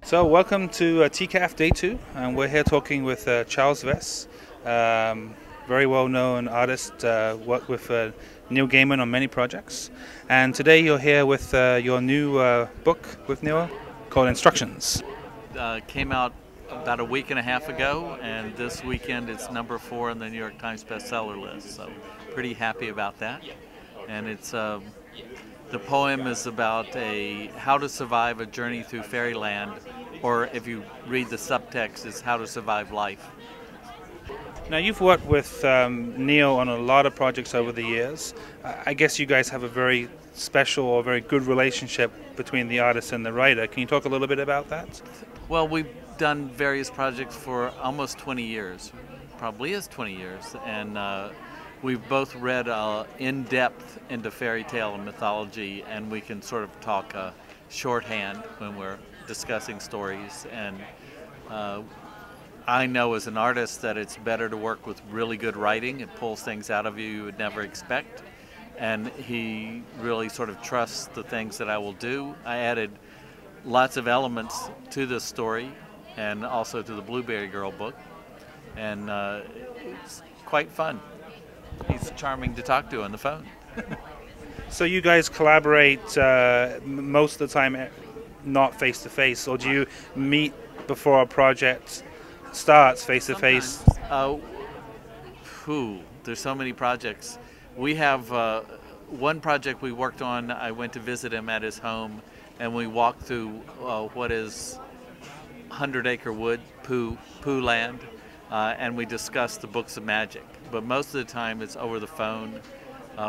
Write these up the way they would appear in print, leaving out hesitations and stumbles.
So welcome to TCAF Day 2, and we're here talking with Charles Vess, very well-known artist, worked with Neil Gaiman on many projects. And today you're here with your new book with Neil called Instructions. Came out about a week and a half ago, and this weekend it's number 4 on the New York Times bestseller list, so pretty happy about that. And it's the poem is about how to survive a journey through fairyland, or if you read the subtext, it's how to survive life. Now, you've worked with Neil on a lot of projects over the years. I guess you guys have a very special or very good relationship between the artist and the writer. Can you talk a little bit about that? Well, we've done various projects for almost 20 years, probably is 20 years, and we've both read in depth into fairy tale and mythology, and we can sort of talk shorthand when we're discussing stories. And I know as an artist that it's better to work with really good writing. It pulls things out of you would never expect, and he really sort of trusts the things that I will do. I added lots of elements to this story and also to the Blueberry Girl book, and it's quite fun. He's charming to talk to on the phone. So you guys collaborate most of the time not face-to-face, or do you meet before a project starts face-to-face? There's so many projects. We have one project we worked on. I went to visit him at his home, and we walked through what is 100-acre wood, Pooh land, and we discussed the books of magic. But most of the time it's over the phone.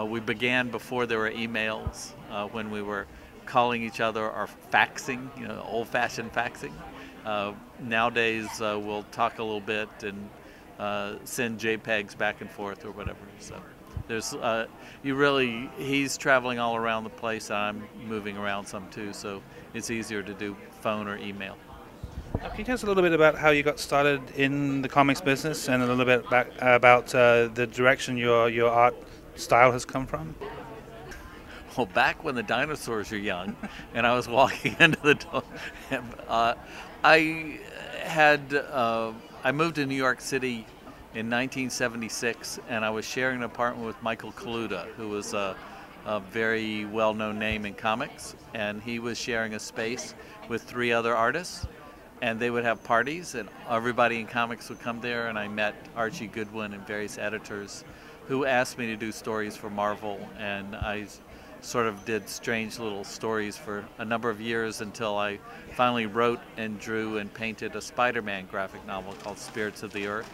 We began before there were emails, when we were calling each other or faxing, old-fashioned faxing. Nowadays we'll talk a little bit and send JPEGs back and forth or whatever. So there's he's traveling all around the place, and I'm moving around some too, so it's easier to do phone or email. Can you tell us a little bit about how you got started in the comics business, and a little bit about the direction your art style has come from? Well, back when the dinosaurs were young, and I was walking into the door, I moved to New York City in 1976, and I was sharing an apartment with Michael Kaluta, who was a very well-known name in comics, and he was sharing a space with 3 other artists. And they would have parties, and everybody in comics would come there, and I met Archie Goodwin and various editors who asked me to do stories for Marvel, and I sort of did strange little stories for a number of years until I finally wrote and drew and painted a Spider-Man graphic novel called Spirits of the Earth,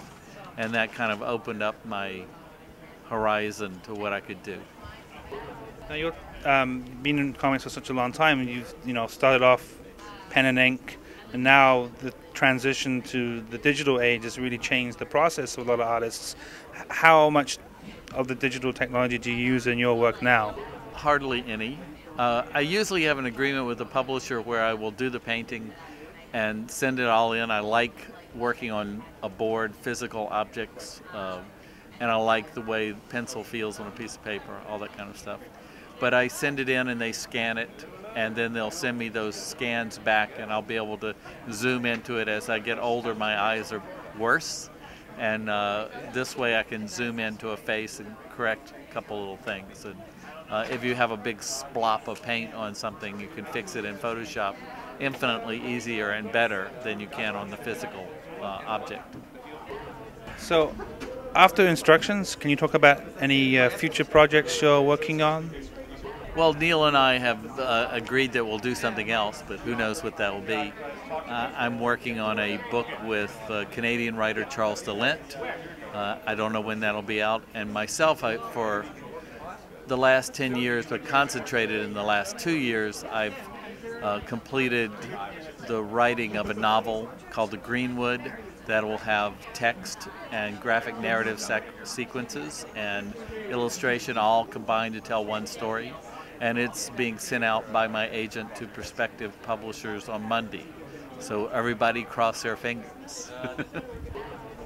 and that kind of opened up my horizon to what I could do. Now, you've been in comics for such a long time, and you've started off pen and ink. And now the transition to the digital age has really changed the process of a lot of artists. How much of the digital technology do you use in your work now? Hardly any. I usually have an agreement with the publisher where I will do the painting and send it all in. I like working on a board, physical objects, and I like the way pencil feels on a piece of paper, all that kind of stuff. But I send it in and they scan it, and then they'll send me those scans back, and I'll be able to zoom into it. As I get older, my eyes are worse, and this way I can zoom into a face and correct a couple little things. And if you have a big splop of paint on something, you can fix it in Photoshop infinitely easier and better than you can on the physical object. So after Instructions, can you talk about any future projects you're working on? Well, Neil and I have agreed that we'll do something else, but who knows what that will be. I'm working on a book with Canadian writer Charles Vess. I don't know when that'll be out. And myself, for the last 10 years, but concentrated in the last 2 years, I've completed the writing of a novel called The Greenwood that will have text and graphic narrative sequences and illustration all combined to tell one story. And it's being sent out by my agent to prospective publishers on Monday. So everybody cross their fingers.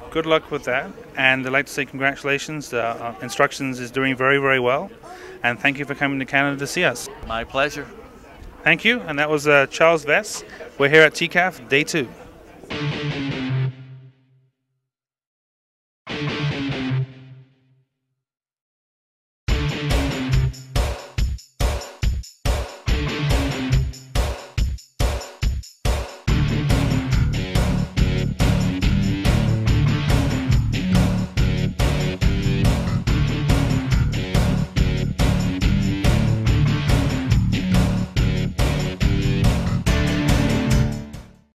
Good luck with that, and I'd like to say congratulations. Instructions is doing very, very well, and thank you for coming to Canada to see us. My pleasure. Thank you. And that was Charles Vess. We're here at TCAF, day 2.